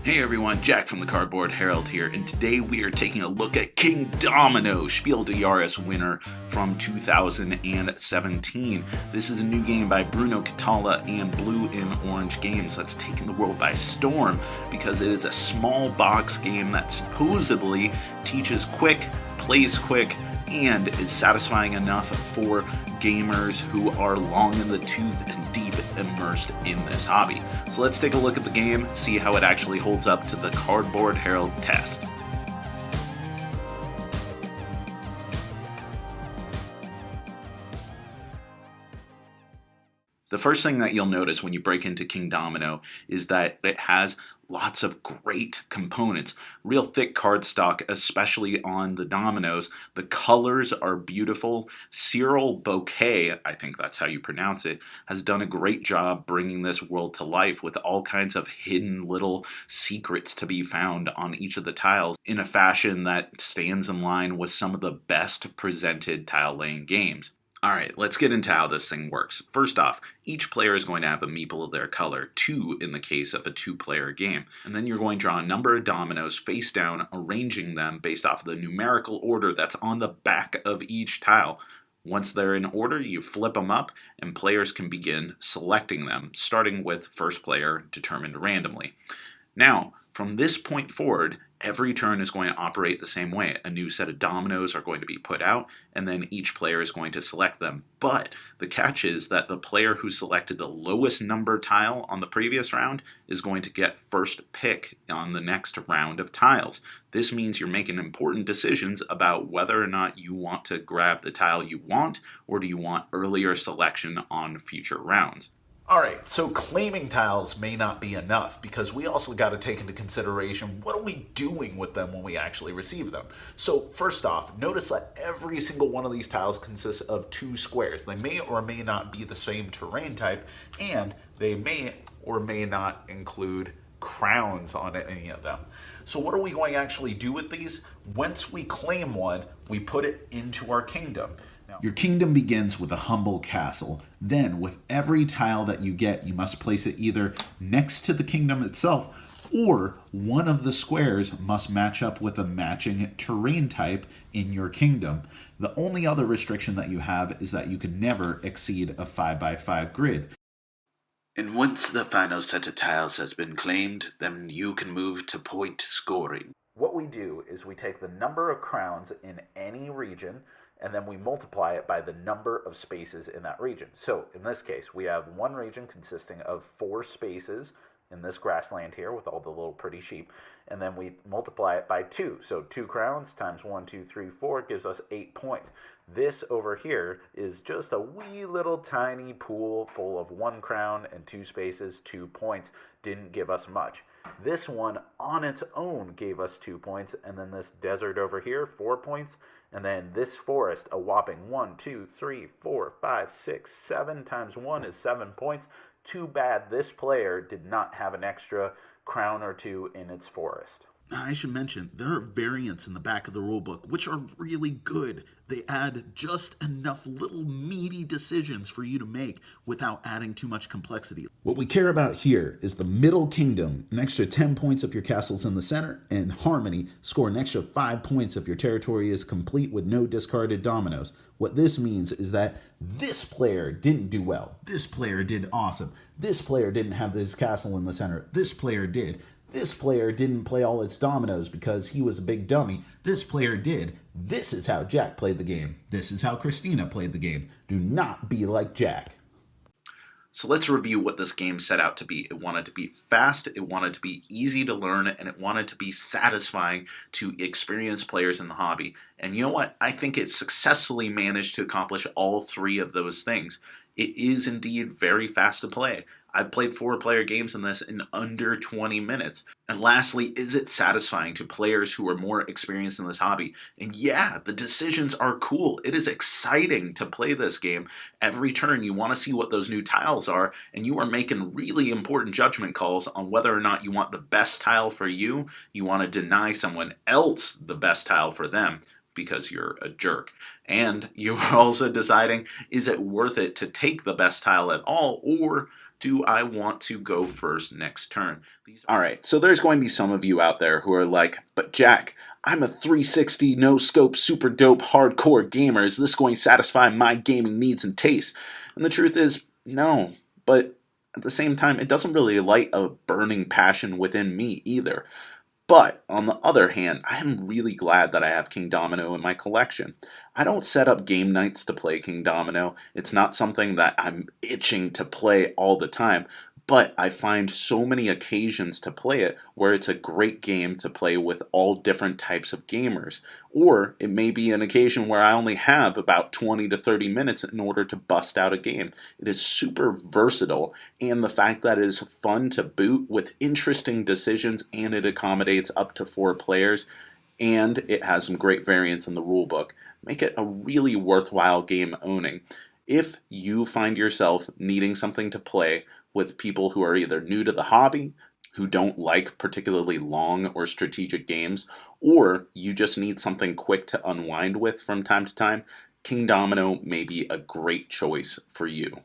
Hey everyone, Jack from the Cardboard Herald here, and today we are taking a look at Kingdomino, Spiel Des Jahres winner from 2017. This is a new game by Bruno Cathala and Blue and Orange Games that's taken the world by storm because it is a small box game that supposedly teaches quick, plays quick, and is satisfying enough for gamers who are long in the tooth and deep immersed in this hobby. So let's take a look at the game, see how it actually holds up to the Cardboard Herald test. The first thing that you'll notice when you break into Kingdomino is that it has lots of great components. Real thick cardstock, especially on the dominoes. The colors are beautiful. Cyril Bouquet, I think that's how you pronounce it, has done a great job bringing this world to life with all kinds of hidden little secrets to be found on each of the tiles in a fashion that stands in line with some of the best presented tile laying games. Alright, let's get into how this thing works. First off, each player is going to have a meeple of their color, 2 in the case of a 2-player game. And then you're going to draw a number of dominoes face down, arranging them based off of the numerical order that's on the back of each tile. Once they're in order, you flip them up, and players can begin selecting them, starting with first player determined randomly. Now, from this point forward, every turn is going to operate the same way. A new set of dominoes are going to be put out, and then each player is going to select them. But the catch is that the player who selected the lowest number tile on the previous round is going to get first pick on the next round of tiles. This means you're making important decisions about whether or not you want to grab the tile you want, or do you want earlier selection on future rounds. Alright, so claiming tiles may not be enough because we also got to take into consideration what are we doing with them when we actually receive them. So first off, notice that every single one of these tiles consists of 2 squares. They may or may not be the same terrain type, and they may or may not include crowns on any of them. So what are we going to actually do with these? Once we claim one, we put it into our kingdom. Your kingdom begins with a humble castle. Then, with every tile that you get, you must place it either next to the kingdom itself, or one of the squares must match up with a matching terrain type in your kingdom. The only other restriction that you have is that you can never exceed a 5x5 grid. And once the final set of tiles has been claimed, then you can move to point scoring. What we do is we take the number of crowns in any region, and then we multiply it by the number of spaces in that region. So in this case, we have one region consisting of 4 spaces in this grassland here with all the little pretty sheep, and then we multiply it by 2. So 2 crowns times 1, 2, 3, 4 gives us 8 points. This over here is just a wee little tiny pool full of 1 crown and 2 spaces, 2 points. Didn't give us much. This one on its own gave us 2 points, and then this desert over here, 4 points. And then this forest, a whopping 1, 2, 3, 4, 5, 6, 7 times 1 is 7 points. Too bad this player did not have an extra crown or 2 in its forest. I should mention, there are variants in the back of the rulebook, which are really good. They add just enough little meaty decisions for you to make without adding too much complexity. What we care about here is the middle kingdom, an extra 10 points if your castle's in the center, and harmony, score an extra 5 points if your territory is complete with no discarded dominoes. What this means is that this player didn't do well. This player did awesome. This player didn't have his castle in the center. This player did. This player didn't play all its dominoes because he was a big dummy. This player did. This is how Jack played the game. This is how Christina played the game. Do not be like Jack. So let's review what this game set out to be. It wanted to be fast, it wanted to be easy to learn, and it wanted to be satisfying to experienced players in the hobby. And you know what? I think it successfully managed to accomplish all 3 of those things. It is indeed very fast to play. I've played 4-player games in this in under 20 minutes. And lastly, is it satisfying to players who are more experienced in this hobby? And yeah, the decisions are cool. It is exciting to play this game. Every turn you want to see what those new tiles are, and you are making really important judgment calls on whether or not you want the best tile for you, you want to deny someone else the best tile for them, because you're a jerk. And you're also deciding, is it worth it to take the best tile at all, or Do I want to go first next turn? Alright, so there's going to be some of you out there who are like, but Jack, I'm a 360 no-scope super dope hardcore gamer. Is this going to satisfy my gaming needs and tastes? And the truth is, no. But at the same time, it doesn't really light a burning passion within me either. But, on the other hand, I am really glad that I have Kingdomino in my collection. I don't set up game nights to play Kingdomino. It's not something that I'm itching to play all the time, but I find so many occasions to play it where it's a great game to play with all different types of gamers. Or it may be an occasion where I only have about 20 to 30 minutes in order to bust out a game. It is super versatile, and the fact that it is fun to boot with interesting decisions, and it accommodates up to 4 players, and it has some great variants in the rulebook, make it a really worthwhile game owning. If you find yourself needing something to play with people who are either new to the hobby, who don't like particularly long or strategic games, or you just need something quick to unwind with from time to time, Kingdomino may be a great choice for you.